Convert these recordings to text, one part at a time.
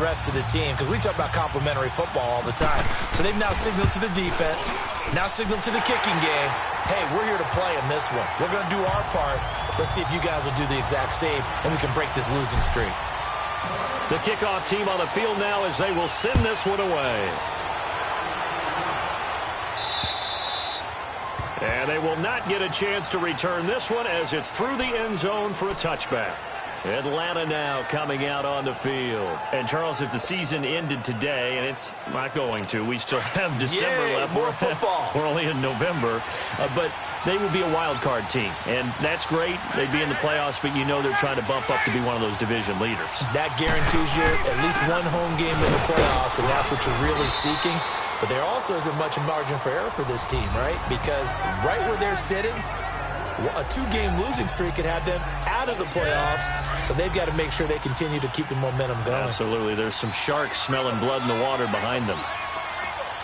rest of the team, because we talk about complementary football all the time. So they've now signaled to the defense, now signaled to the kicking game, hey, we're here to play in this one. We're going to do our part. Let's see if you guys will do the exact same, and we can break this losing streak. The kickoff team on the field now as they will send this one away. And they will not get a chance to return this one as it's through the end zone for a touchback. Atlanta now coming out on the field. And, Charles, if the season ended today, and it's not going to, we still have December left. More football. We're only in November. But they will be a wild card team, and that's great. They'd be in the playoffs, but you know they're trying to bump up to be one of those division leaders. That guarantees you at least one home game in the playoffs, and that's what you're really seeking. But there also isn't much margin for error for this team, right? Because right where they're sitting, a two-game losing streak could have them out of the playoffs, so they've got to make sure they continue to keep the momentum going. Absolutely. There's some sharks smelling blood in the water behind them.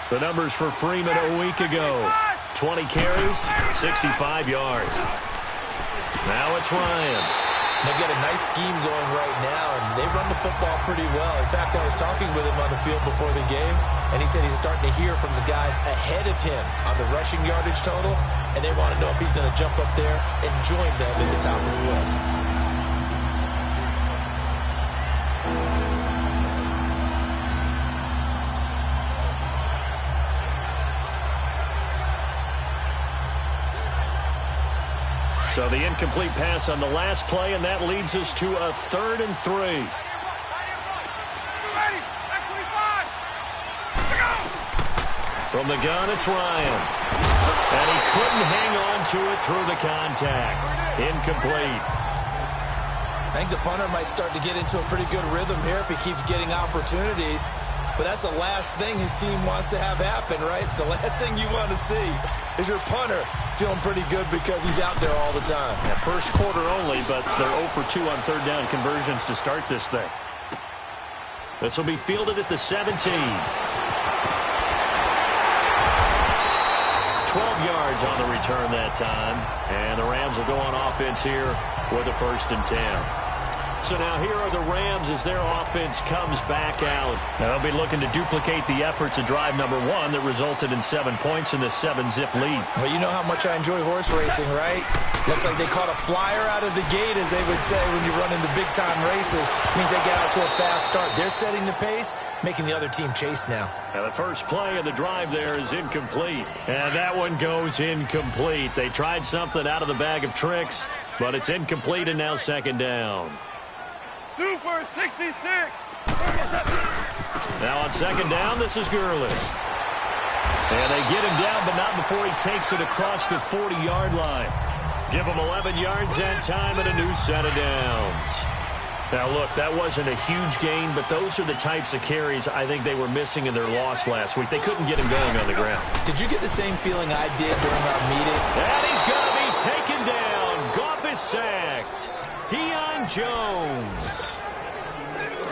The numbers for Freeman a week ago: 20 carries, 65 yards. Now it's Ryan. They've got a nice scheme going right now, and they run the football pretty well. In fact, I was talking with him on the field before the game, and he said he's starting to hear from the guys ahead of him on the rushing yardage total, and they want to know if he's going to jump up there and join them at the top of the list. So the incomplete pass on the last play, and that leads us to a 3rd and 3. From the gun, it's Ryan. And he couldn't hang on to it through the contact. Incomplete. I think the punter might start to get into a pretty good rhythm here if he keeps getting opportunities. But that's the last thing his team wants to have happen, right? The last thing you want to see is your punter feeling pretty good because he's out there all the time. Yeah, first quarter only, but they're 0 for 2 on 3rd down conversions to start this thing. This will be fielded at the 17. 12 yards on the return that time. And the Rams will go on offense here with a 1st and 10. So now here are the Rams as their offense comes back out. Now they'll be looking to duplicate the efforts of drive number 1 that resulted in 7 points in the 7-zip lead. Well, you know how much I enjoy horse racing, right? Looks like they caught a flyer out of the gate, as they would say when you run into big-time races. Means they get out to a fast start. They're setting the pace, making the other team chase now. Now the first play of the drive there is incomplete. And that one goes incomplete. They tried something out of the bag of tricks, but it's incomplete, and now 2nd down. Super 66. Now on 2nd down, this is Gurley. And they get him down, but not before he takes it across the 40-yard line. Give him 11 yards that time and a new set of downs. Now, look, that wasn't a huge gain, but those are the types of carries I think they were missing in their loss last week. They couldn't get him going on the ground. Did you get the same feeling I did during our meeting? And he's going to be taken down. Goff is sacked. Deion Jones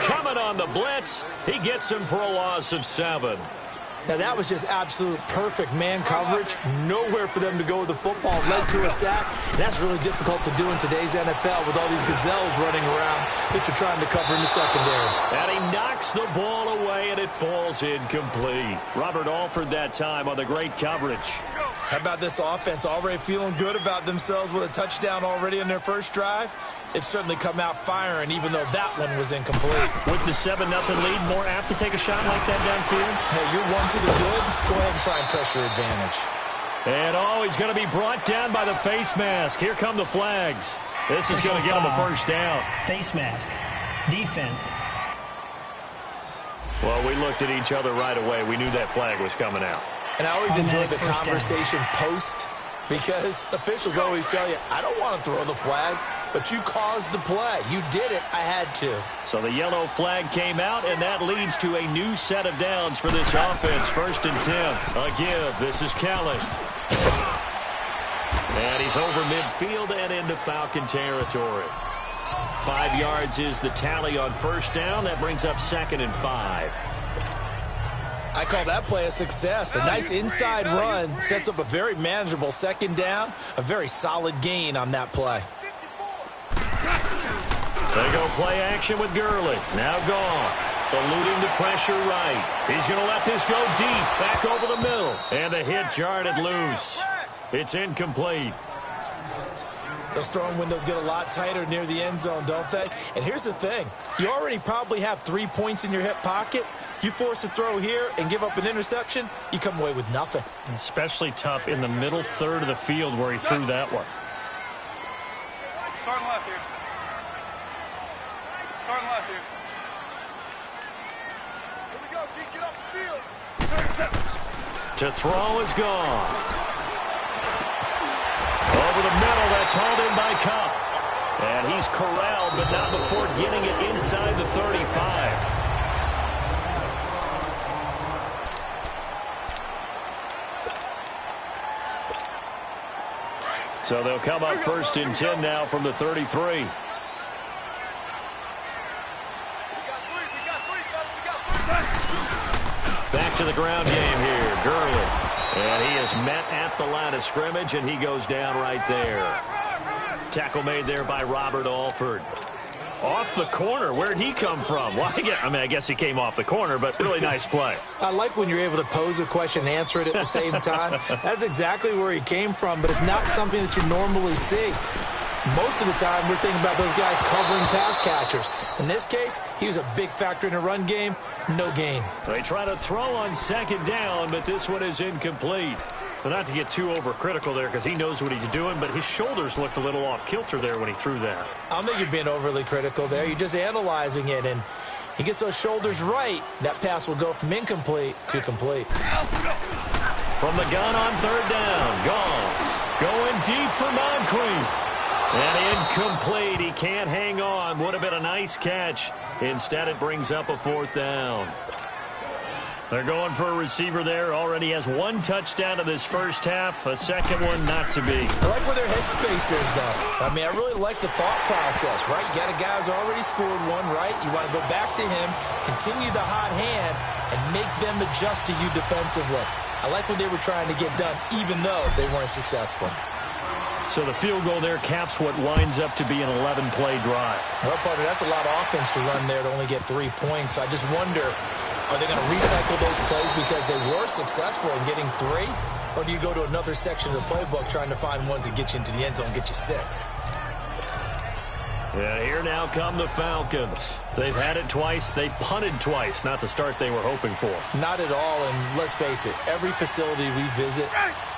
coming on the blitz. He gets him for a loss of 7. Now, that was just absolute perfect man coverage. Nowhere for them to go with the football. Led to a sack. That's really difficult to do in today's NFL with all these gazelles running around that you're trying to cover in the secondary. And he knocks the ball away, and it falls incomplete. Robert Alford that time on the great coverage. How about this offense already feeling good about themselves with a touchdown already in their first drive? It's certainly come out firing, even though that one was incomplete. With the 7-0 lead, more apt to take a shot like that downfield? Hey, you're one to the good. Go ahead and try and press your advantage. And, he's going to be brought down by the face mask. Here come the flags. This is going to get him a 1st down. Face mask. Defense. Well, we looked at each other right away. We knew that flag was coming out. And I always enjoy the conversation post, because officials always tell you, I don't want to throw the flag, but you caused the play. You did it. I had to. So the yellow flag came out, and that leads to a new set of downs for this offense. 1st and 10. A give. This is Kelly. And he's over midfield and into Falcon territory. 5 yards is the tally on 1st down. That brings up 2nd and 5. I call that play a success. A nice inside run sets up a very manageable 2nd down. A very solid gain on that play. They go play action with Gurley. Now Goff. eluding the pressure right. He's going to let this go deep, back over the middle. And the hit jarred it loose. It's incomplete. Those throwing windows get a lot tighter near the end zone, don't they? And here's the thing. You already probably have 3 points in your hip pocket. You force a throw here and give up an interception, you come away with nothing. Especially tough in the middle third of the field where he threw that one. Starting left here. Starting left here. Here we go, G. Get off the field. To throw is gone. Over the middle, that's hauled in by Cup. And he's corralled, but not before getting it inside the 35. So they'll come up first and 10 now from the 33. Back to the ground game here, Gurley. And he is met at the line of scrimmage, and he goes down right there. Tackle made there by Robert Alford. Off the corner. Where'd he come from? Well, I guess he came off the corner, but really nice play. I like when you're able to pose a question and answer it at the same time. That's exactly where he came from, but it's not something that you normally see. Most of the time, we're thinking about those guys covering pass catchers. In this case, he was a big factor in the run game. No gain. They try to throw on second down, but this one is incomplete. Well, not to get too overcritical there because he knows what he's doing, but his shoulders looked a little off kilter there when he threw that. I don't think you're being overly critical there. You're just analyzing it, and he gets those shoulders right. That pass will go from incomplete to complete. From the gun on third down, gone. Going deep for Moncrief. And incomplete. He can't hang on. Would have been a nice catch. Instead, it brings up a fourth down. They're going for a receiver there. Already has one touchdown in this first half. A second one not to be. I like where their headspace is, though. I mean, I really like the thought process, right? You got a guy who's already scored one, right? You want to go back to him, continue the hot hand, and make them adjust to you defensively. I like what they were trying to get done, even though they weren't successful. So the field goal there caps what winds up to be an 11-play drive. Well, partner, that's a lot of offense to run there to only get 3 points. So I just wonder, are they going to recycle those plays because they were successful in getting 3? Or do you go to another section of the playbook trying to find ones that get you into the end zone and get you 6? Yeah, here now come the Falcons. They've had it twice. They punted twice. Not the start they were hoping for. Not at all, and let's face it, every facility we visit,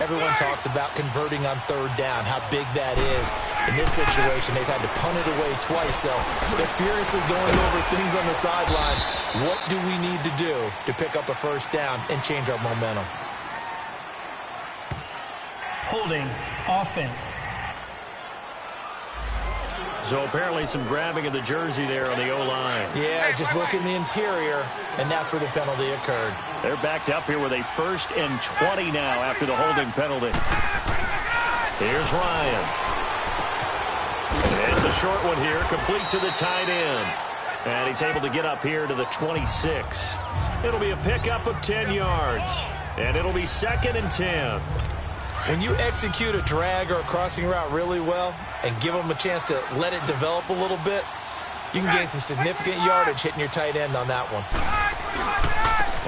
everyone talks about converting on third down, how big that is. In this situation, they've had to punt it away twice, so they're furiously going over things on the sidelines. What do we need to do to pick up a first down and change our momentum? Holding offense. So apparently some grabbing of the jersey there on the O-line. Yeah, just look in the interior, and that's where the penalty occurred. They're backed up here with a 1st and 20 now after the holding penalty. Here's Ryan. It's a short one here, complete to the tight end. And he's able to get up here to the 26. It'll be a pickup of 10 yards. And it'll be 2nd and 10. When you execute a drag or a crossing route really well and give them a chance to let it develop a little bit, you can gain some significant yardage hitting your tight end on that one.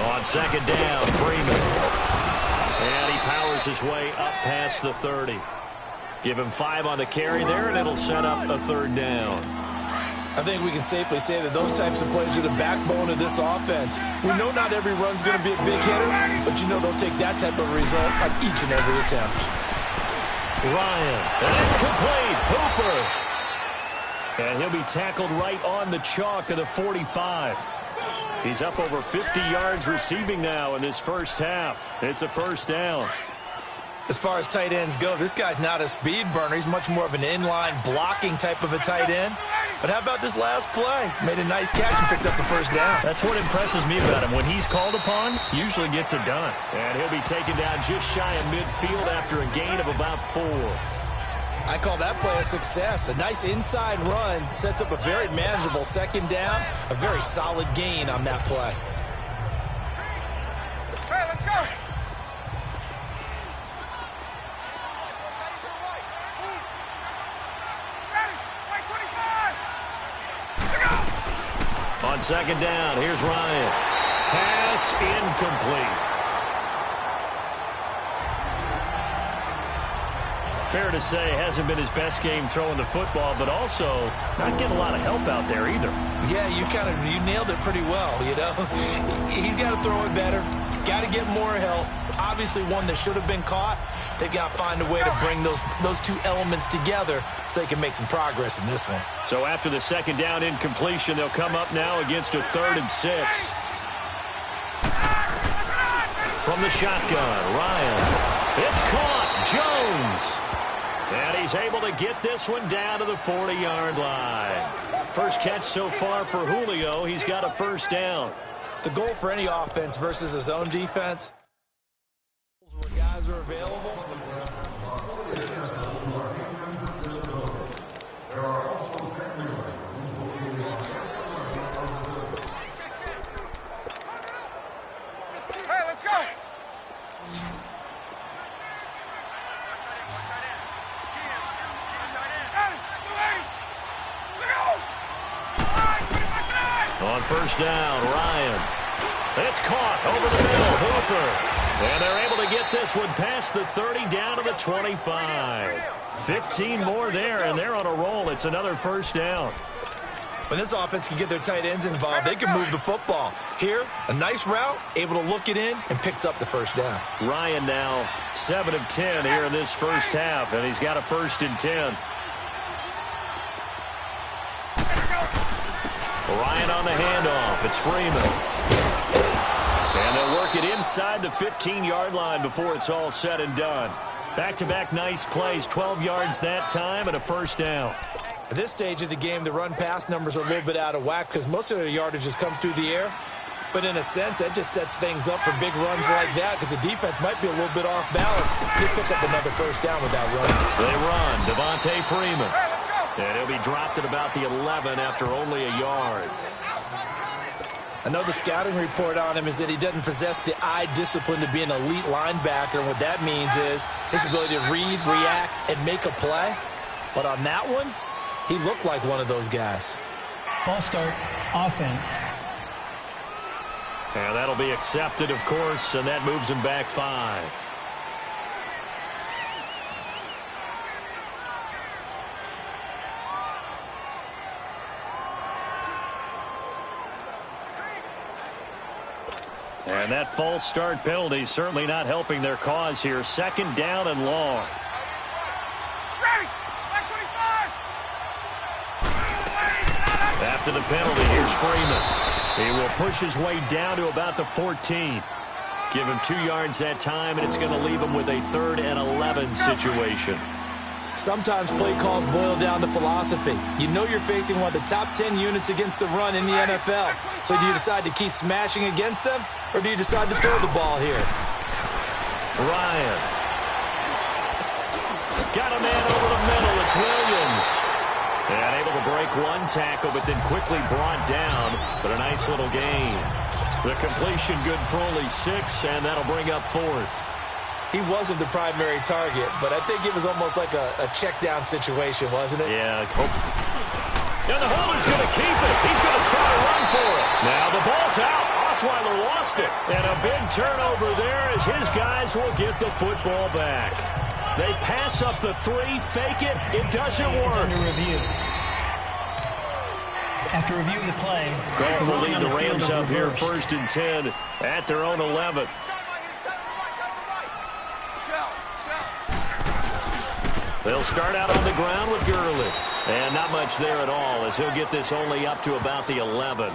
On 2nd down, Freeman. And he powers his way up past the 30. Give him 5 on the carry there, and it'll set up a 3rd down. I think we can safely say that those types of plays are the backbone of this offense. We know not every run's going to be a big hitter, but you know they'll take that type of result on each and every attempt. Ryan, and it's complete. Hooper. And he'll be tackled right on the chalk of the 45. He's up over 50 yards receiving now in this first half. It's a 1st down. As far as tight ends go, this guy's not a speed burner. He's much more of an inline blocking type of a tight end. But how about this last play? Made a nice catch and picked up the 1st down. That's what impresses me about him. When he's called upon, usually gets it done. And he'll be taken down just shy of midfield after a gain of about 4. I call that play a success. A nice inside run sets up a very manageable 2nd down. A very solid gain on that play. Hey, let's go. On second down. Here's Ryan. Pass incomplete. Fair to say, hasn't been his best game throwing the football, but also not getting a lot of help out there either. Yeah, you nailed it pretty well, you know. He's got to throw it better, got to get more help. Obviously one that should have been caught. They've got to find a way to bring those two elements together so they can make some progress in this one. So after the second down incompletion, they'll come up now against a 3rd and 6. From the shotgun, Ryan. It's caught. Jones. And he's able to get this one down to the 40-yard line. First catch so far for Julio. He's got a first down. The goal for any offense versus his own defense, where guys are available. Hey, let's go! On first down, Ryan. It's caught over the middle, Hooper. And they're able to get this one past the 30 down to the 25. 15 more there, and they're on a roll. It's another first down. When this offense can get their tight ends involved, they can move the football. Here, a nice route, able to look it in, and picks up the first down. Ryan now 7 of 10 here in this first half, and he's got a 1st and 10. Ryan on the handoff. It's Freeman. And they'll work it inside the 15-yard line before it's all said and done. Back-to-back nice plays, 12 yards that time, and a first down. At this stage of the game, the run-pass numbers are a little bit out of whack because most of their yardage has come through the air. But in a sense, that just sets things up for big runs like that because the defense might be a little bit off balance. They pick up another first down with that run. They run. Devontae Freeman. And he'll be dropped at about the 11 after only a yard. I know the scouting report on him is that he doesn't possess the eye discipline to be an elite linebacker. And what that means is his ability to read, react, and make a play. But on that one, he looked like one of those guys. False start, offense. And that'll be accepted, of course, and that moves him back 5. And that false start penalty certainly not helping their cause here. 2nd down and long. After the penalty, here's Freeman. He will push his way down to about the 14. Give him 2 yards that time, and it's going to leave him with a 3rd and 11 situation. Sometimes play calls boil down to philosophy. You know you're facing one of the top 10 units against the run in the NFL. So do you decide to keep smashing against them, or do you decide to throw the ball here? Ryan. Got a man over the middle. It's Williams. And able to break one tackle, but then quickly brought down. But a nice little gain. The completion good for only 6, and that'll bring up 4th. He wasn't the primary target, but I think it was almost like a check-down situation, wasn't it? Yeah. And the holder's going to keep it. He's going to try to run for it. Now the ball's out. Osweiler lost it. And a big turnover there as his guys will get the football back. They pass up the 3, fake it. It doesn't work. Under review. After review of the play, Goff will lead the field Rams is up here reversed. 1st and 10 at their own 11. They'll start out on the ground with Gurley. And not much there at all as he'll get this only up to about the 11.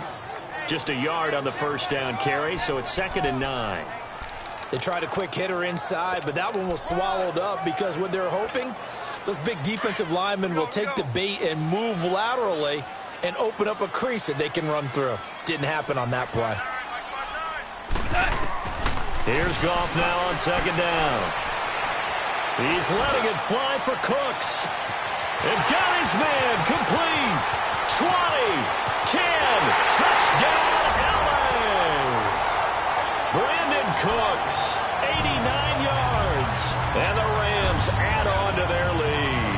Just a yard on the first down carry, so it's 2nd and 9. They tried a quick hitter inside, but that one was swallowed up because what they're hoping, those big defensive linemen will take the bait and move laterally and open up a crease that they can run through. Didn't happen on that play. Here's Goff now on 2nd down. He's letting it fly for Cooks. And got his man complete. 20, 10, touchdown, LA. Brandon Cooks, 89 yards. And the Rams add on to their lead.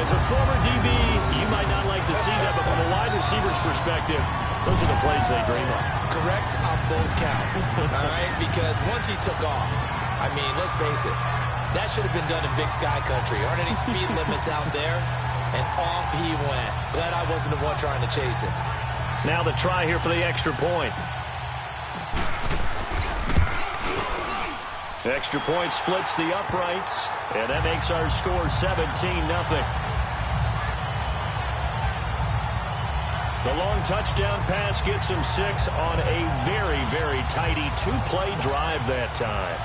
As a former DB, you might not like to see that, but from a wide receiver's perspective, Those are the plays they dream of. Correct on both counts, all right? Because once he took off, I mean, let's face it, that should have been done in Big Sky Country. Aren't any speed limits out there? And off he went. Glad I wasn't the one trying to chase him. Now the try here for the extra point. Extra point splits the uprights, and that makes our score 17-0. The long touchdown pass gets him 6 on a very, very tidy two-play drive that time.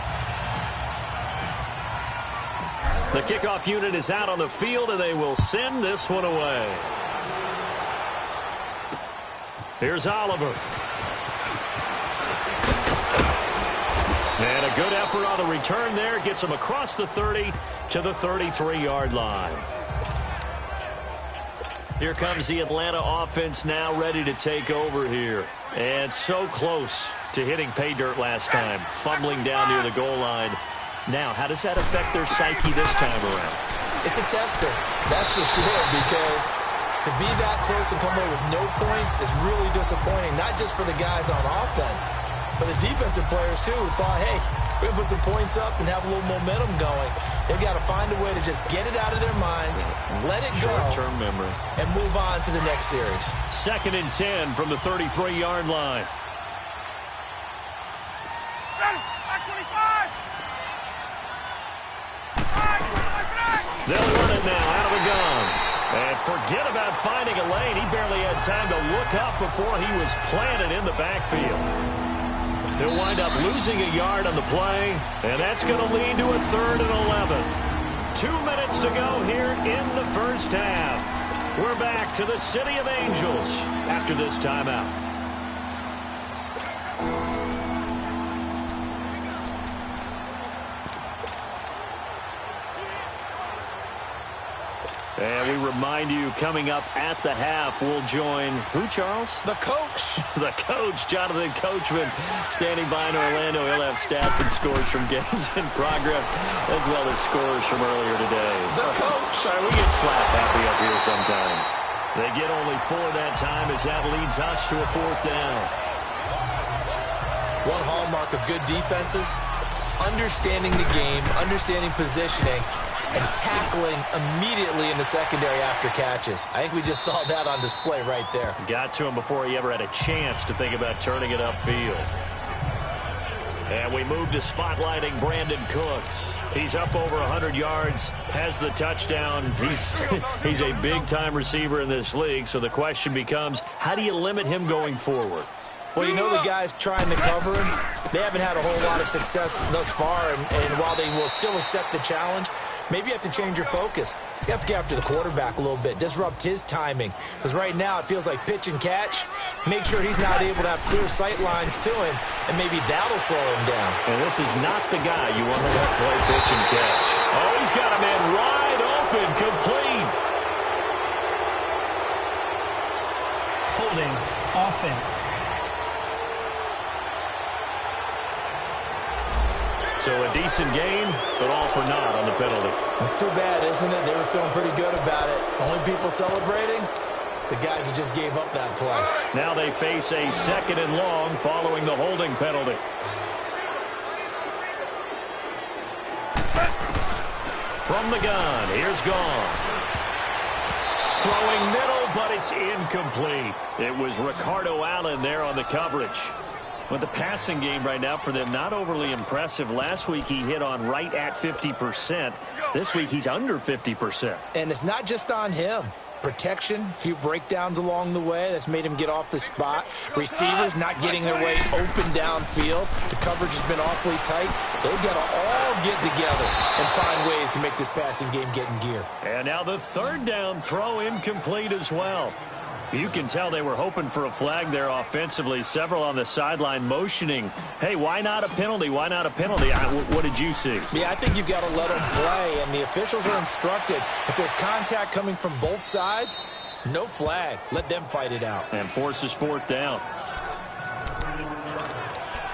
The kickoff unit is out on the field, and they will send this one away. Here's Oliver. And a good effort on the return there. Gets him across the 30 to the 33-yard line. Here comes the Atlanta offense now ready to take over here. And so close to hitting pay dirt last time. Fumbling down near the goal line. Now, how does that affect their psyche this time around? It's a tester, that's for sure, because to be that close and come away with no points is really disappointing, not just for the guys on offense, but the defensive players, too, who thought, hey, we're going to put some points up and have a little momentum going. They've got to find a way to just get it out of their minds, let it go, short-term memory, and move on to the next series. 2nd and 10 from the 33-yard line. They'll run it now out of the gun. And forget about finding a lane. He barely had time to look up before he was planted in the backfield. He'll wind up losing a yard on the play, and that's going to lead to a 3rd and 11. 2 minutes to go here in the first half. We're back to the City of Angels after this timeout. And we remind you, coming up at the half, we'll join who, Charles? The coach. The coach, Jonathan Coachman, standing by in Orlando. He'll have stats and scores from games in progress, as well as scores from earlier today. The coach. Sorry, we get slap happy up here sometimes. They get only 4 that time as that leads us to a 4th down. One hallmark of good defenses is understanding the game, understanding positioning, and tackling immediately in the secondary after catches. I think we just saw that on display right there. Got to him before he ever had a chance to think about turning it upfield. And we move to spotlighting Brandon Cooks. He's up over 100 yards, has the touchdown. He's a big-time receiver in this league, so the question becomes, how do you limit him going forward? Well, you know the guys trying to cover him, they haven't had a whole lot of success thus far, and while they will still accept the challenge, maybe you have to change your focus. You have to get after the quarterback a little bit, disrupt his timing, because right now it feels like pitch and catch. Make sure he's not able to have clear sight lines to him, and maybe that'll slow him down. And this is not the guy you want to let play pitch and catch. Oh, he's got a man wide open, complete. Holding offense. So a decent game, but all for naught on the penalty. It's too bad, isn't it? They were feeling pretty good about it. Only people celebrating, the guys who just gave up that play. Now they face a 2nd and long following the holding penalty. From the gun, here's Gone. Throwing middle, but it's incomplete. It was Ricardo Allen there on the coverage. But the passing game right now for them, not overly impressive. Last week he hit on right at 50%. This week he's under 50%. And it's not just on him. Protection, a few breakdowns along the way. That's made him get off the spot. Receivers not getting their way open downfield. The coverage has been awfully tight. They've got to all get together and find ways to make this passing game get in gear. And now the 3rd down throw incomplete as well. You can tell they were hoping for a flag there offensively. Several on the sideline motioning, hey, why not a penalty? Why not a penalty? What did you see? Yeah, I think you've got to let them play, and the officials are instructed. If there's contact coming from both sides, no flag. Let them fight it out. And forces 4th down.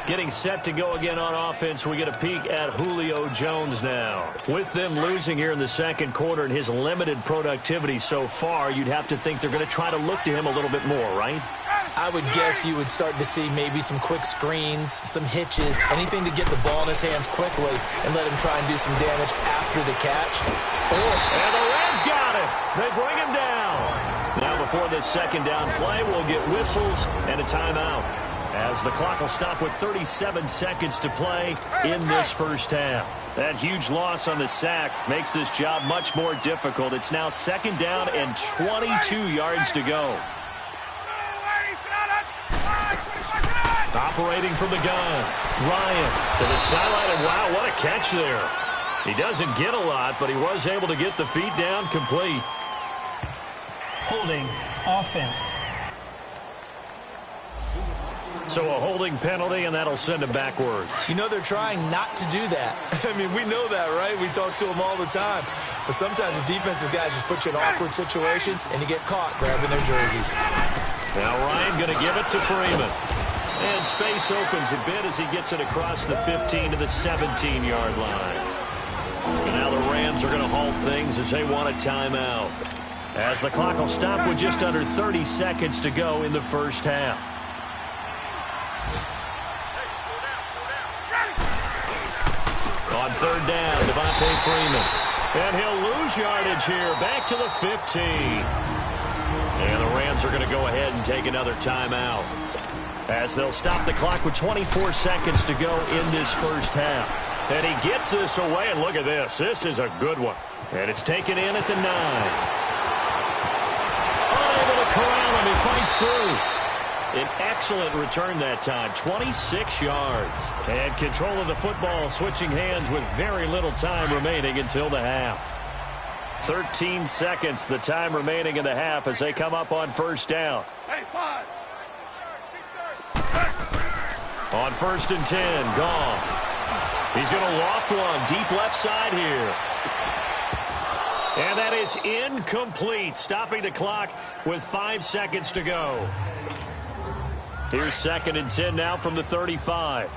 Getting set to go again on offense, we get a peek at Julio Jones now. With them losing here in the 2nd quarter and his limited productivity so far, you'd have to think they're going to try to look to him a little bit more, right? I would guess you would start to see maybe some quick screens, some hitches, anything to get the ball in his hands quickly and let him try and do some damage after the catch. And the Rams got it. They bring him down. Now before this second down play, we'll get whistles and a timeout, as the clock will stop with 37 seconds to play in this first half. That huge loss on the sack makes this job much more difficult. It's now second down and 22 yards to go. Operating from the gun, Ryan to the sideline, and wow, what a catch there. He doesn't get a lot, but he was able to get the feet down complete. Holding offense. So a holding penalty, and that'll send him backwards. You know they're trying not to do that. I mean, we know that, right? We talk to them all the time. But sometimes the defensive guys just put you in awkward situations, and you get caught grabbing their jerseys. Now Ryan going to give it to Freeman. And space opens a bit as he gets it across the 15 to the 17-yard line. And now the Rams are going to halt things as they want a timeout, as the clock will stop with just under 30 seconds to go in the first half. On third down, Devontae Freeman. And he'll lose yardage here, back to the 15. And the Rams are going to go ahead and take another timeout, as they'll stop the clock with 24 seconds to go in this first half. And he gets this away, and look at this. This is a good one. And it's taken in at the 9. Unable to corral him. He fights through. An excellent return that time, 26 yards. And control of the football switching hands with very little time remaining until the half. 13 seconds, the time remaining in the half as they come up on first down. Hey, 5. On first and 10, Goff. He's going to loft one deep left side here. And that is incomplete, stopping the clock with 5 seconds to go. Here's second and 10 now from the 35.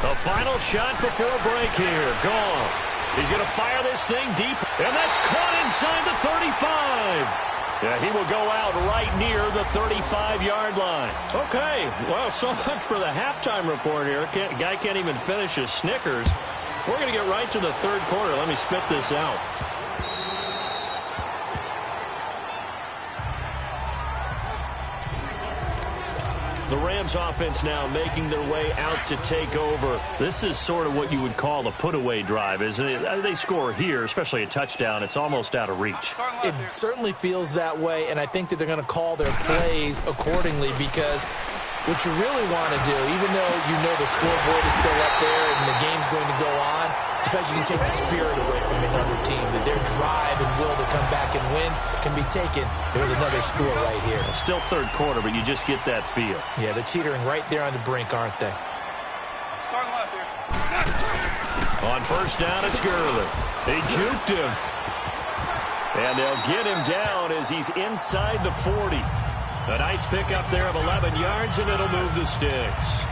The final shot before break here. Goff. He's going to fire this thing deep. And that's caught inside the 35. Yeah, he will go out right near the 35-yard line. Okay, well, so much for the halftime report here. Guy can't even finish his Snickers. We're going to get right to the third quarter. Let me spit this out. The Rams offense now making their way out to take over. This is sort of what you would call a put-away drive, isn't it? They score here, especially a touchdown. It's almost out of reach. It certainly feels that way, and I think that they're going to call their plays accordingly, because what you really want to do, even though you know the scoreboard is still up there and the game's going to go on, in fact, you can take the spirit away from another team, that their drive and will to come back and win can be taken with another score right here. Still third quarter, but you just get that feel. Yeah, they're teetering right there on the brink, aren't they? Starting left here. On first down, it's Gurley. They juked him. And they'll get him down as he's inside the 40. A nice pickup there of 11 yards, and it'll move the sticks.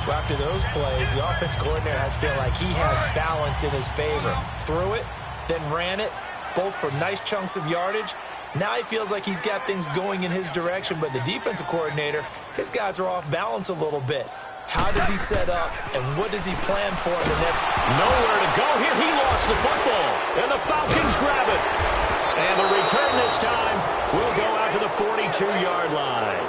Well, after those plays, the offense coordinator has feel like he has balance in his favor. Threw it, then ran it, both for nice chunks of yardage. Now he feels like he's got things going in his direction, but the defensive coordinator, his guys are off balance a little bit. How does he set up, and what does he plan for in the next? Nowhere to go here. He lost the football, and the Falcons grab it. And the return this time will go out to the 42-yard line.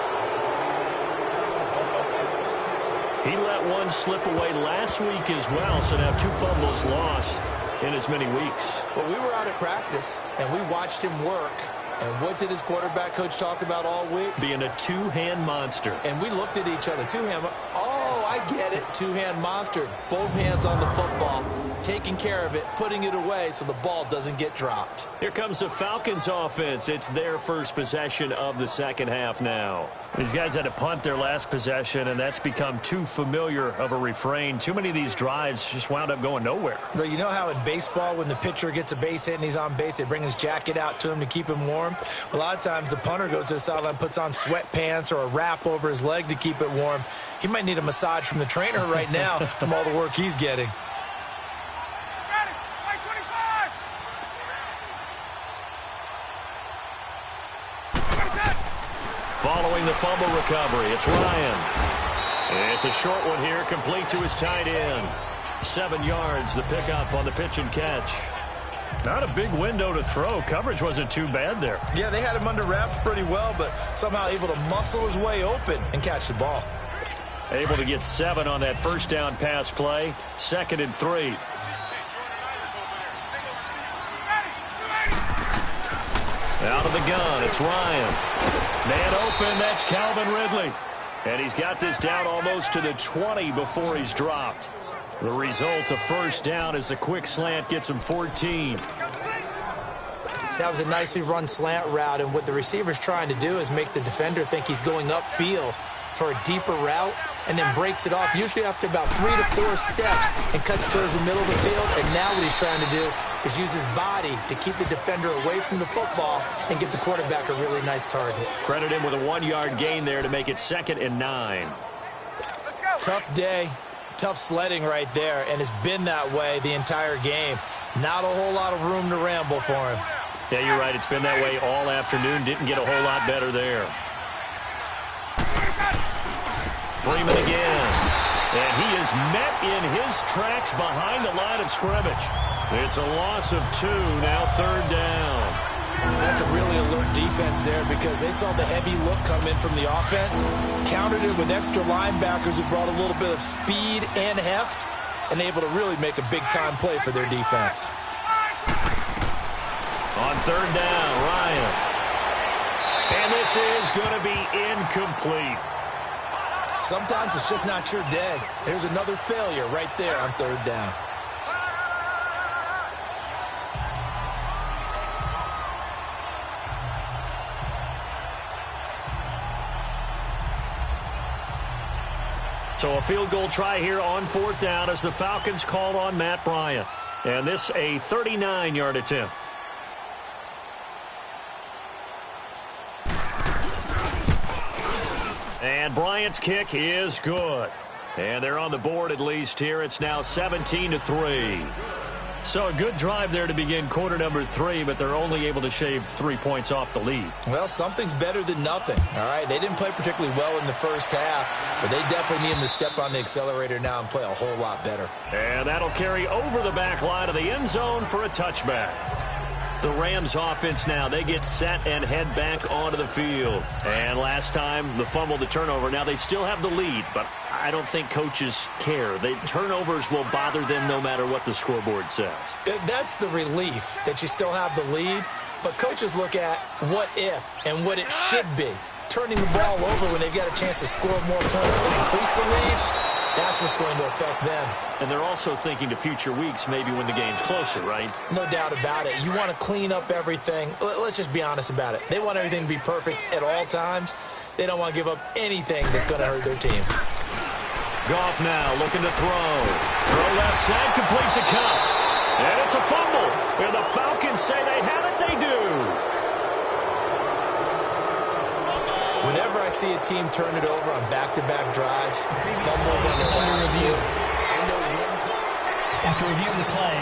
He let one slip away last week as well, so now 2 fumbles lost in as many weeks. Well, we were out at practice, and we watched him work. And what did his quarterback coach talk about all week? Being a two-hand monster. And we looked at each other. Two-hand. Oh, I get it. Two-hand monster. Both hands on the football. Taking care of it. Putting it away so the ball doesn't get dropped. Here comes the Falcons offense. It's their first possession of the second half now. These guys had to punt their last possession, and that's become too familiar of a refrain. Too many of these drives just wound up going nowhere. But you know how in baseball, when the pitcher gets a base hit and he's on base, they bring his jacket out to him to keep him warm? A lot of times the punter goes to the sideline, puts on sweatpants or a wrap over his leg to keep it warm. He might need a massage from the trainer right now from all the work he's getting. Following the fumble recovery, it's Ryan. It's a short one here, complete to his tight end. 7 yards, the pickup on the pitch and catch. Not a big window to throw. Coverage wasn't too bad there. Yeah, they had him under wraps pretty well, but somehow able to muscle his way open and catch the ball. Able to get 7 on that first down pass play. 2nd and 3. Out of the gun, it's Ryan. Man open, that's Calvin Ridley. And he's got this down almost to the 20 before he's dropped. The result, a first down as the quick slant gets him 14. That was a nicely run slant route, and what the receiver's trying to do is make the defender think he's going upfield for a deeper route, and then breaks it off, usually after about 3 to 4 steps, and cuts towards the middle of the field. And now what he's trying to do is use his body to keep the defender away from the football and give the quarterback a really nice target. Credit him with a 1-yard gain there to make it 2nd and 9. Tough day, tough sledding right there, and it's been that way the entire game. Not a whole lot of room to ramble for him. Yeah, you're right. It's been that way all afternoon. Didn't get a whole lot better there. Freeman again. And he is met in his tracks behind the line of scrimmage. It's a loss of 2, now 3rd down. That's a really alert defense there because they saw the heavy look come in from the offense, countered it with extra linebackers who brought a little bit of speed and heft, and able to really make a big-time play for their defense. On 3rd down, Ryan. And this is going to be incomplete. Sometimes it's just not your day. There's another failure right there on 3rd down. So a field goal try here on 4th down as the Falcons call on Matt Bryant. And this a 39-yard attempt. And Bryant's kick is good. And they're on the board at least here. It's now 17-3. So a good drive there to begin quarter number 3, but they're only able to shave 3 points off the lead. Well, something's better than nothing, all right? They didn't play particularly well in the first half, but they definitely need them to step on the accelerator now and play a whole lot better. And that'll carry over the back line of the end zone for a touchback. The Rams offense now, they get set and head back onto the field. And last time, the fumble, the turnover. Now, they still have the lead, but I don't think coaches care. The turnovers will bother them no matter what the scoreboard says. That's the relief, that you still have the lead. But coaches look at what if and what it should be. Turning the ball over when they've got a chance to score more points and increase the lead, that's what's going to affect them. And they're also thinking to future weeks, maybe when the game's closer, right? No doubt about it. You want to clean up everything. Let's just be honest about it. They want everything to be perfect at all times. They don't want to give up anything that's going to hurt their team. Goff now looking to throw. Throw left side, complete to Cup. And it's a fumble. And the Falcons say they have it, they do. Whenever I see a team turn it over on back-to-back drives, fumbles on the last two. After review of the play,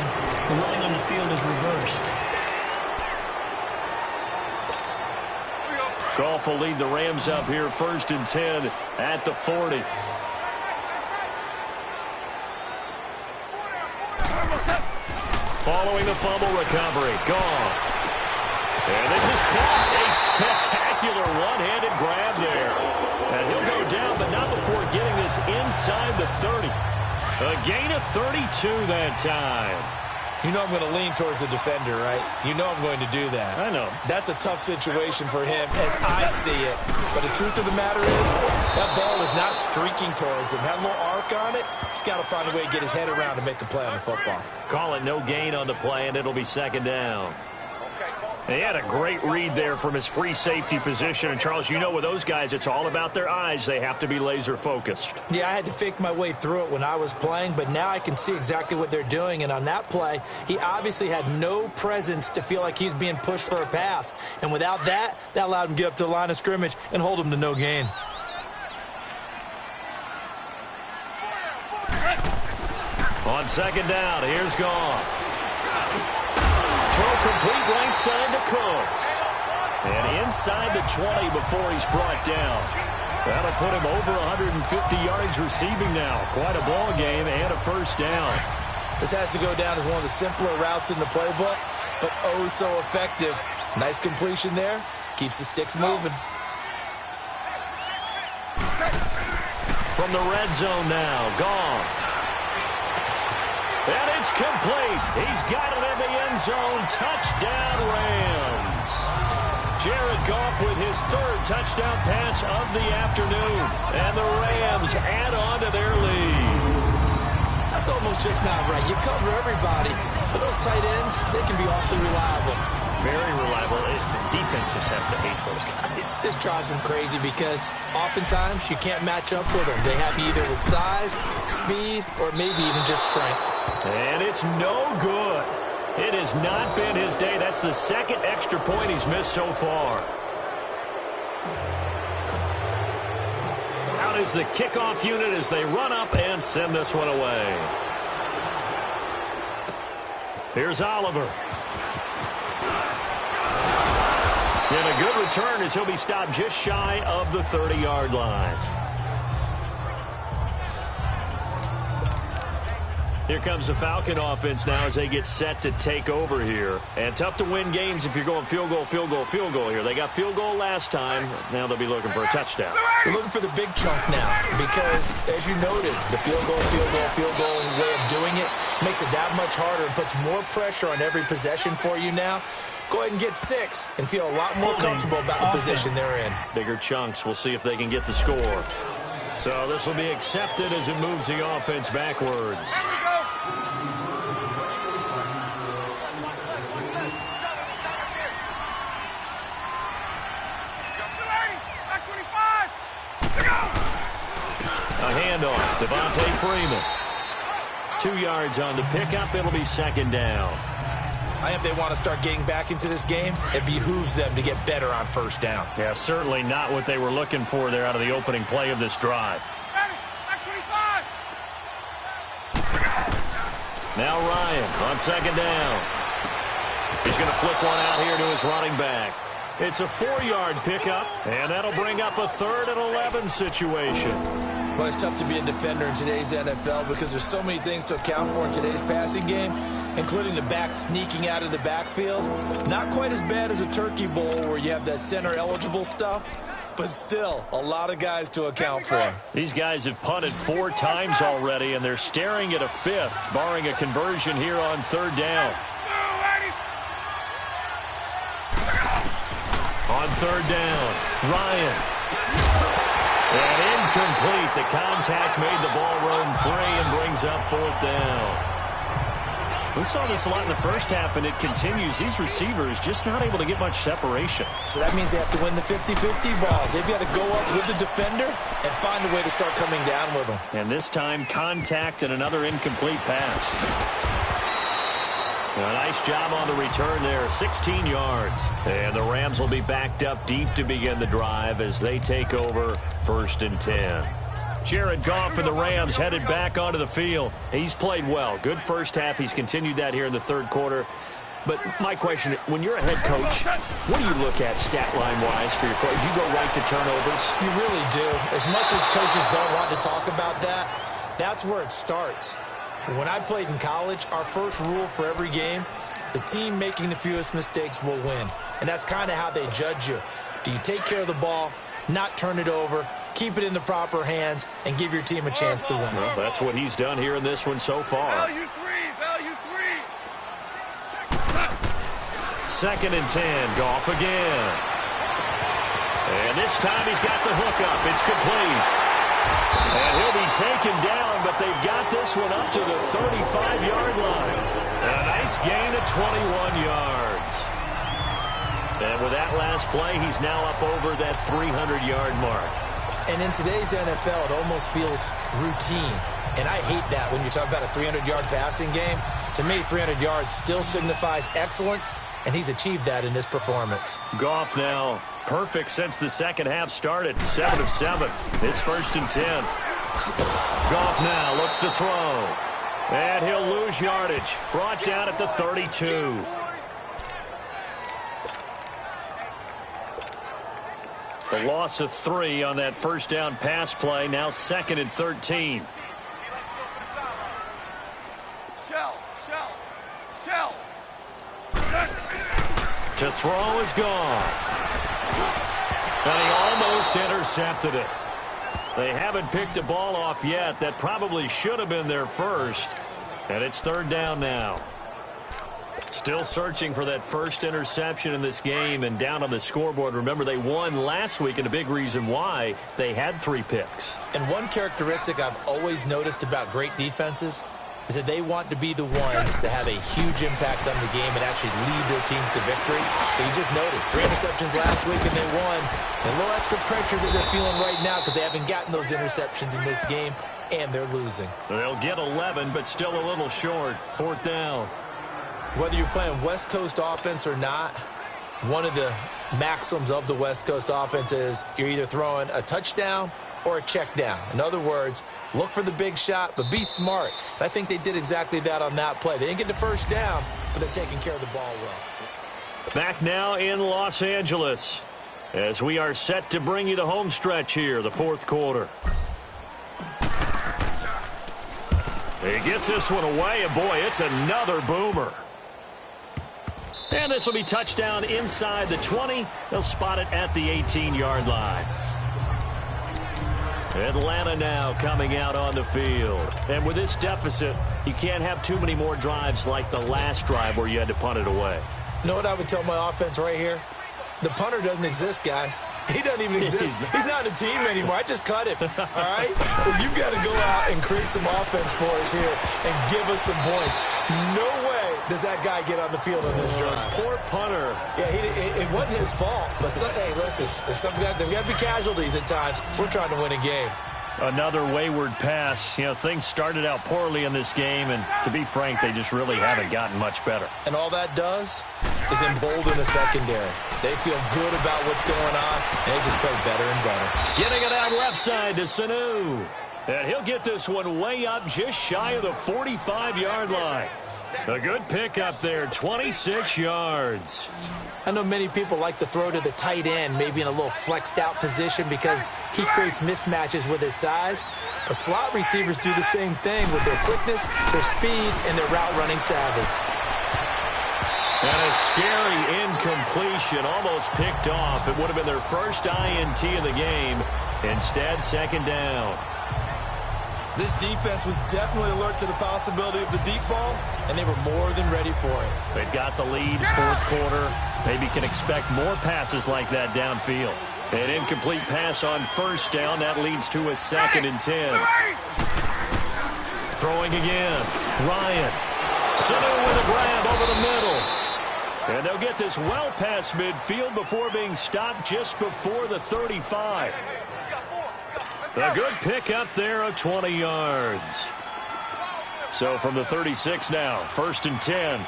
the ruling on the field is reversed. Goff will lead the Rams up here 1st and 10 at the 40. Following the fumble recovery, Goff. And this is caught. A spectacular one-handed grab there. And he'll go down, but not before getting this inside the 30. A gain of 32 that time. You know I'm going to lean towards the defender, right? You know I'm going to do that. I know. That's a tough situation for him as I see it. But the truth of the matter is, that ball was not streaking towards him. Had a little arc on it. He's got to find a way to get his head around to make a play on the football. Call it no gain on the play, and it'll be 2nd down. He had a great read there from his free safety position. And, Charles, you know with those guys, it's all about their eyes. They have to be laser-focused. Yeah, I had to fake my way through it when I was playing, but now I can see exactly what they're doing. And on that play, he obviously had no presence to feel like he's being pushed for a pass. And without that, that allowed him to get up to the line of scrimmage and hold him to no gain. On 2nd down, here's Goff. Throw complete right side to Cooks. And inside the 20 before he's brought down. That'll put him over 150 yards receiving now. Quite a ball game and a first down. This has to go down as one of the simpler routes in the playbook, but oh so effective. Nice completion there. Keeps the sticks moving. From the red zone now, Goff. And it's complete. He's got it in the end zone. Touchdown, Rams. Jared Goff with his third touchdown pass of the afternoon. And the Rams add on to their lead. That's almost just not right. You cover everybody, but those tight ends, they can be awfully reliable. Very reliable. The defense just has to hate those guys. This drives them crazy because oftentimes you can't match up with them. They have you either with size, speed, or maybe even just strength. And it's no good. It has not been his day. That's the second extra point he's missed so far. Out is the kickoff unit as they run up and send this one away. Here's Oliver. And a good return as he'll be stopped just shy of the 30-yard line. Here comes the Falcon offense now as they get set to take over here. And tough to win games if you're going field goal, field goal, field goal here. They got field goal last time. Now they'll be looking for a touchdown. They're looking for the big chunk now because, as you noted, the field goal way of doing it makes it that much harder and puts more pressure on every possession for you now. Go ahead and get 6 and feel a lot more comfortable about the position they're in. Bigger chunks. We'll see if they can get the score. So this will be accepted as it moves the offense backwards. A handoff. Devontae Freeman. 2 yards on the pickup. It'll be second down. I think if they want to start getting back into this game, it behooves them to get better on first down. Yeah, certainly not what they were looking for there out of the opening play of this drive. Now Ryan on second down. He's going to flip one out here to his running back. It's a 4-yard pickup, and that'll bring up a 3rd and 11 situation. Well, it's tough to be a defender in today's NFL because there's so many things to account for in today's passing game, including the back sneaking out of the backfield. Not quite as bad as a turkey bowl where you have that center-eligible stuff, but still a lot of guys to account for. These guys have punted 4 times already, and they're staring at a 5th, barring a conversion here on 3rd down. On 3rd down, Ryan. And incomplete. The contact made the ball run free and brings up 4th down. We saw this a lot in the first half, and it continues. These receivers just not able to get much separation. So that means they have to win the 50-50 balls. They've got to go up with the defender and find a way to start coming down with them. And this time, contact and another incomplete pass. A nice job on the return there, 16 yards. And the Rams will be backed up deep to begin the drive as they take over 1st and 10. Jared Goff and the Rams headed back onto the field. He's played well. Good first half. He's continued that here in the 3rd quarter. But my question, when you're a head coach, what do you look at stat line-wise for your coach? Do you go right to turnovers? You really do. As much as coaches don't want to talk about that, that's where it starts. When I played in college, our first rule for every game, the team making the fewest mistakes will win. And that's kind of how they judge you. Do you take care of the ball, not turn it over, keep it in the proper hands, and give your team a chance to win? Well, that's what he's done here in this one so far. Value three. 2nd and 10, Goff again. And this time he's got the hook up. It's complete. And he'll be taken down, but they've got this one up to the 35-yard line. A nice gain of 21 yards. And with that last play, he's now up over that 300-yard mark. And in today's NFL, it almost feels routine. And I hate that when you talk about a 300-yard passing game. To me, 300 yards still signifies excellence, and he's achieved that in this performance. Goff now perfect since the second half started. 7 of 7. It's 1st and 10. Goff now looks to throw. And he'll lose yardage. Brought down at the 32. The loss of 3 on that first down pass play. Now 2nd and 13. Shell. To throw is gone. And he almost intercepted it. They haven't picked a ball off yet. That probably should have been their first. And it's 3rd down now. Still searching for that first interception in this game and down on the scoreboard. Remember, they won last week, and a big reason why they had 3 picks. And one characteristic I've always noticed about great defenses is that they want to be the ones that have a huge impact on the game and actually lead their teams to victory. So you just noted 3 interceptions last week and they won. And a little extra pressure that they're feeling right now because they haven't gotten those interceptions in this game, and they're losing. They'll get 11, but still a little short. 4th down. Whether you're playing West Coast offense or not, one of the maxims of the West Coast offense is you're either throwing a touchdown or a check down. In other words, look for the big shot, but be smart. And I think they did exactly that on that play. They didn't get the first down, but they're taking care of the ball well. Back now in Los Angeles as we are set to bring you the home stretch here, the 4th quarter. He gets this one away, and boy, it's another boomer. And this will be touchdown inside the 20. They'll spot it at the 18-yard line. Atlanta now coming out on the field. And with this deficit, you can't have too many more drives like the last drive where you had to punt it away. You know what I would tell my offense right here? The punter doesn't exist, guys. He doesn't even exist. He's not a team anymore. I just cut him, all right? So you've got to go out and create some offense for us here and give us some points. No way does that guy get on the field on this drive. Poor punter. Yeah, it wasn't his fault. But, hey, listen, there's got to be casualties at times. We're trying to win a game. Another wayward pass. You know, things started out poorly in this game, and to be frank, they just really haven't gotten much better. And all that does is embolden the secondary. They feel good about what's going on, and they just play better and better. Getting it out left side to Sanu. And he'll get this one way up just shy of the 45-yard line. A good pickup there, 26 yards. I know many people like to throw to the tight end, maybe in a little flexed out position because he creates mismatches with his size. But slot receivers do the same thing with their quickness, their speed, and their route running savvy. And a scary incompletion, almost picked off. It would have been their first INT of the game. Instead, 2nd down. This defense was definitely alert to the possibility of the deep ball, and they were more than ready for it. They've got the lead, 4th quarter. Maybe can expect more passes like that downfield. An incomplete pass on 1st down. That leads to a 2nd and 10. Throwing again. Ryan. Sanu with a grab over the middle. And they'll get this well past midfield before being stopped just before the 35. A good pick up there of 20 yards. So from the 36 now, 1st and 10.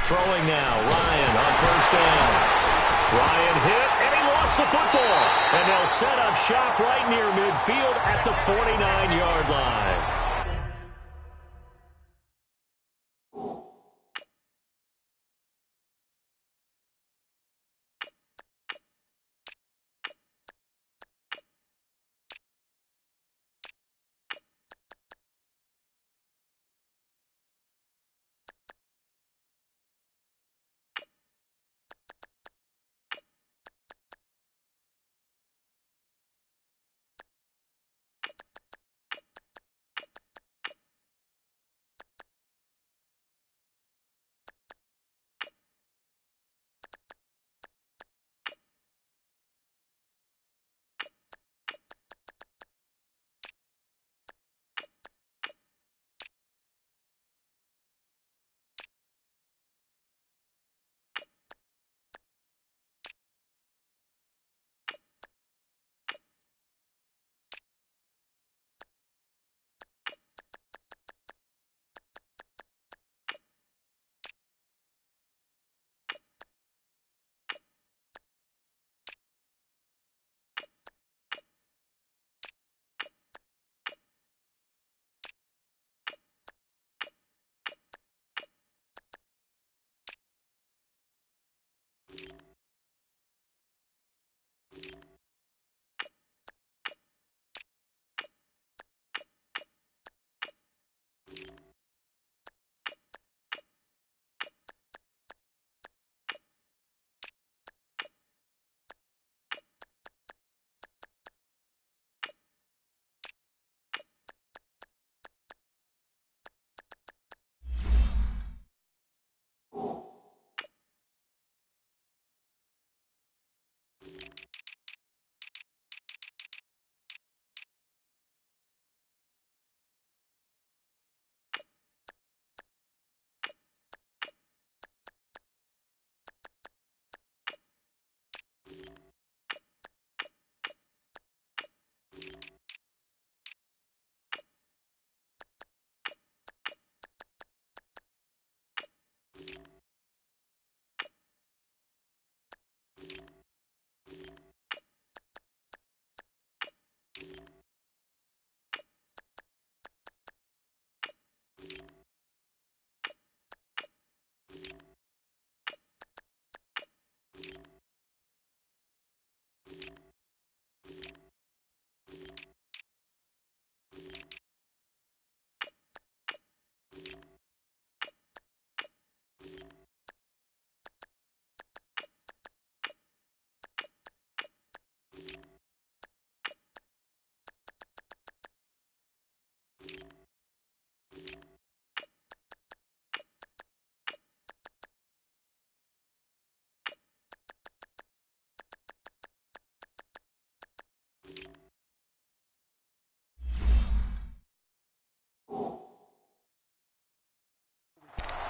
Throwing now, Ryan on 1st down. Ryan hit, and he lost the football. And they'll set up shop right near midfield at the 49-yard line.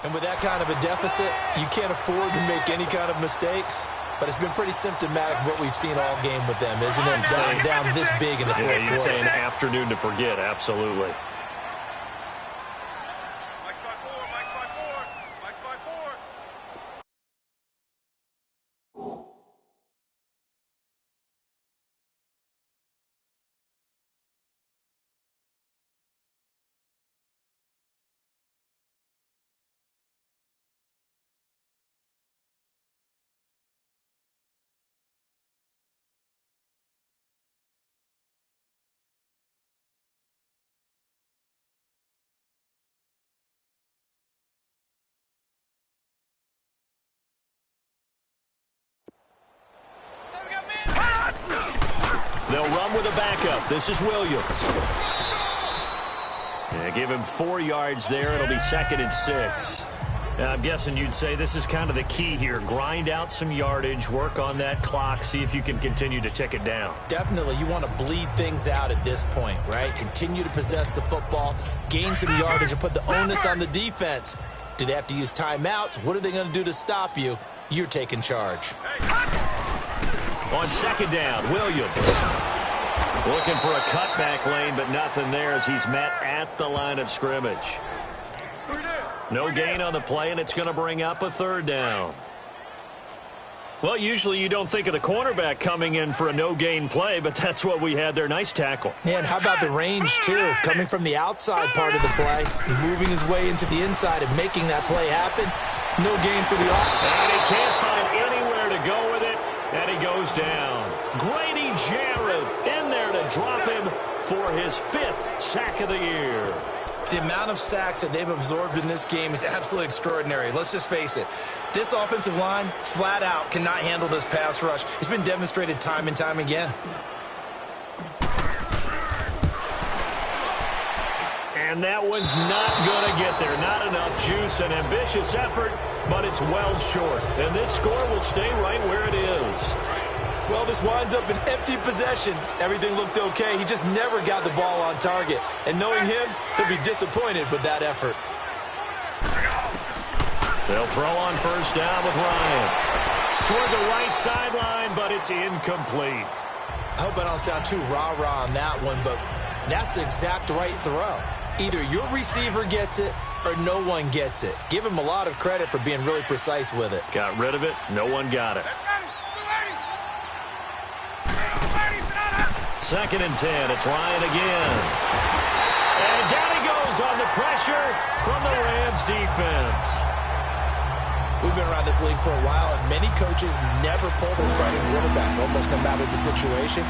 And with that kind of a deficit, you can't afford to make any kind of mistakes. But it's been pretty symptomatic of what we've seen all game with them, isn't it? Down this big in the fourth quarter. Yeah, you'd say an afternoon to forget, absolutely. They'll run with a backup. This is Williams. Yeah, give him 4 yards there. It'll be 2nd and 6. Now, I'm guessing you'd say this is kind of the key here. Grind out some yardage, work on that clock, see if you can continue to tick it down. Definitely. You want to bleed things out at this point, right? Continue to possess the football, gain some yardage, and put the onus on the defense. Do they have to use timeouts? What are they going to do to stop you? You're taking charge. On 2nd down, Williams. Looking for a cutback lane, but nothing there as he's met at the line of scrimmage. No gain on the play, and it's going to bring up a 3rd down. Well, usually you don't think of the cornerback coming in for a no-gain play, but that's what we had there. Nice tackle. And how about the range, too? Coming from the outside part of the play, moving his way into the inside and making that play happen. No gain for the offense. And he can't find anywhere to go with it, and he goes down. Grady Jarrett in there to drop him for his 5th sack of the year. The amount of sacks that they've absorbed in this game is absolutely extraordinary. Let's just face it. This offensive line, flat out, cannot handle this pass rush. It's been demonstrated time and time again. And that one's not going to get there. Not enough juice. An ambitious effort, but it's well short. And this score will stay right where it is. Well, this winds up an empty possession. Everything looked okay. He just never got the ball on target. And knowing him, he'll be disappointed with that effort. They'll throw on 1st down with Ryan. Toward the right sideline, but it's incomplete. I hope I don't sound too rah-rah on that one, but that's the exact right throw. Either your receiver gets it or no one gets it. Give him a lot of credit for being really precise with it. Got rid of it. No one got it. 2nd and 10. It's Ryan again. And down he goes on the pressure from the Rams defense. We've been around this league for a while, and many coaches never pull their starting quarterback, almost no matter the situation.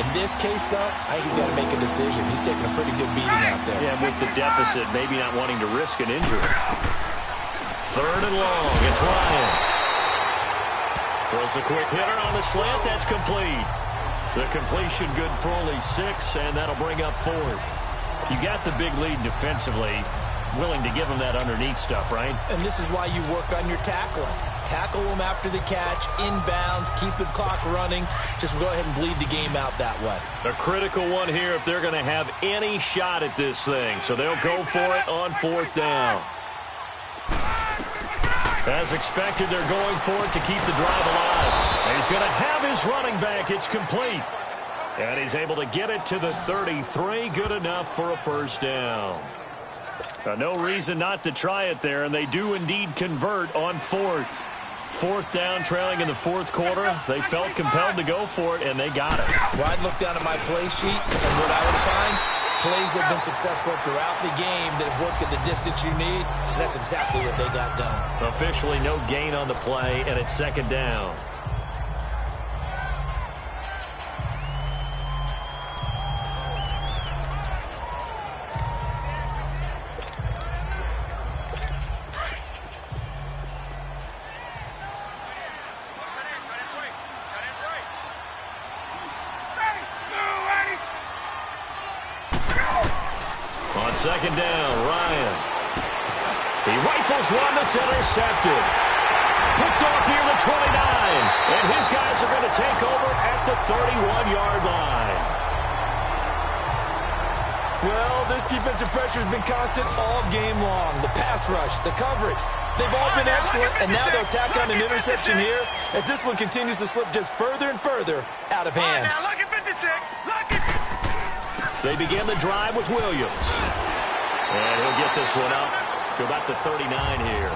In this case, though, I think he's got to make a decision. He's taking a pretty good beating out there. Yeah, with the deficit, maybe not wanting to risk an injury. 3rd and long. It's Ryan. Throws a quick hitter on the slant. That's complete. The completion good for only 6, and that'll bring up 4th. You got the big lead defensively. Willing to give him that underneath stuff, right? And this is why you work on your tackling. Tackle him after the catch, inbounds, keep the clock running. Just go ahead and bleed the game out that way. A critical one here if they're going to have any shot at this thing. So they'll go for it on 4th down. As expected, they're going for it to keep the drive alive. And he's going to have his running back. It's complete. And he's able to get it to the 33. Good enough for a 1st down. No reason not to try it there, and they do indeed convert on 4th. 4th down, trailing in the 4th quarter. They felt compelled to go for it, and they got it. Well, I'd look down at my play sheet, and what I would find, plays have been successful throughout the game that have worked at the distance you need, and that's exactly what they got done. Officially no gain on the play, and it's 2nd down. On 2nd down, Ryan. He rifles one that's intercepted. Picked off near the 29. And his guys are going to take over at the 31-yard line. Well, this defensive pressure has been constant all game long. The pass rush, the coverage, they've all been excellent, and now they'll tack on an interception here as this one continues to slip just further and further out of hand. Now, look at 56. Look at... They begin the drive with Williams. And he'll get this one up to about the 39 here.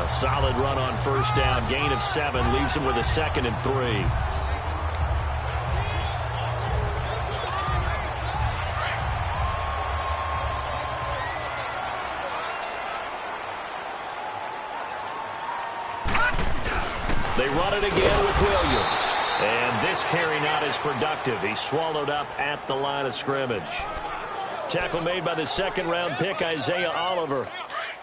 A solid run on first down. Gain of 7 leaves him with a 2nd and 3. They run it again with Williams. And this carry not as productive. He's swallowed up at the line of scrimmage. Tackle made by the 2nd-round pick, Isaiah Oliver.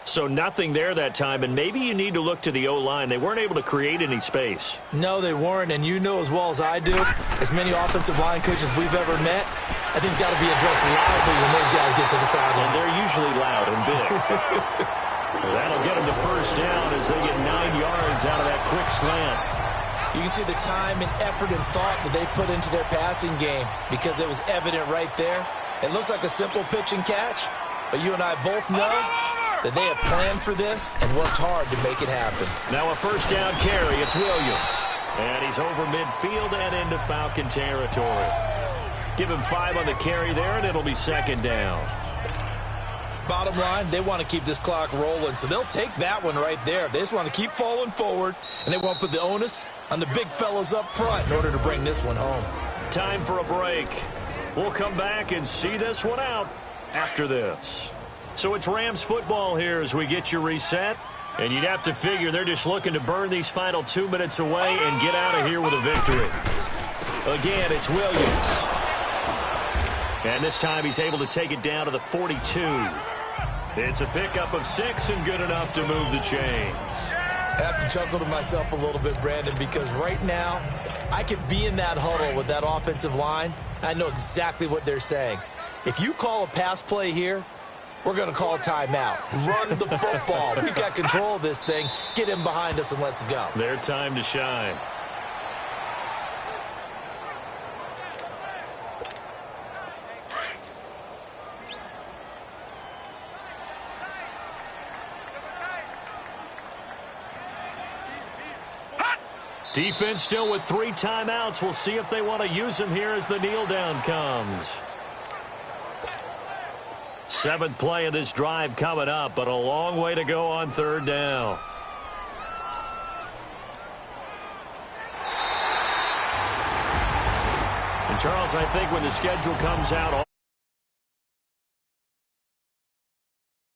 So nothing there that time, and maybe you need to look to the O-line. They weren't able to create any space. No, they weren't, and you know as well as I do, as many offensive line coaches we've ever met, I think got to be addressed loudly when those guys get to the sideline. And they're usually loud and big. That'll get them to first down as they get 9 yards out of that quick slant. You can see the time and effort and thought that they put into their passing game because it was evident right there. It looks like a simple pitch and catch, but you and I both know that they have planned for this and worked hard to make it happen. Now a first down carry. It's Williams. And he's over midfield and into Falcon territory. Give him 5 on the carry there, and it'll be 2nd down. Bottom line, they want to keep this clock rolling, so they'll take that one right there. They just want to keep falling forward, and they won't put the onus on the big fellas up front in order to bring this one home. Time for a break. We'll come back and see this one out after this. So it's Rams football here as we get you reset. And you'd have to figure they're just looking to burn these final 2 minutes away and get out of here with a victory. Again, it's Williams. And this time he's able to take it down to the 42. It's a pickup of 6 and good enough to move the chains. I have to chuckle to myself a little bit, Brandon, because right now I could be in that huddle with that offensive line. I know exactly what they're saying. If you call a pass play here, we're going to call timeout. Run the football. We've got control of this thing. Get him behind us and let's go. Their time to shine. Defense still with 3 timeouts. We'll see if they want to use them here as the kneel down comes. 7th play of this drive coming up, but a long way to go on 3rd down. And Charles, I think when the schedule comes out...